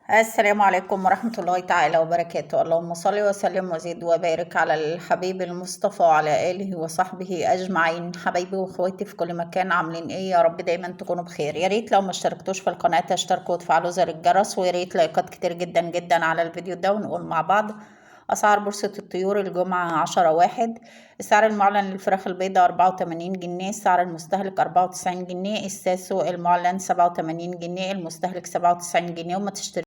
السلام عليكم ورحمة الله تعالى وبركاته. اللهم صل وسلم وزد وبارك على الحبيب المصطفى وعلى آله وصحبه أجمعين. حبايبي واخواتي في كل مكان، عاملين ايه؟ يا رب دايما تكونوا بخير. يا ريت لو ما اشتركتوش في القناة تشتركوا وتفعلوا زر الجرس، ويا ريت لايكات كتير جدا جدا على الفيديو ده. ونقول مع بعض أسعار بورصة الطيور الجمعة 10/1. السعر المعلن للفراخ البيضاء 84 جنيه، السعر المستهلك 94 جنيه، الساسو المعلن 87 جنيه، المستهلك 97 جنيه. وما تشتري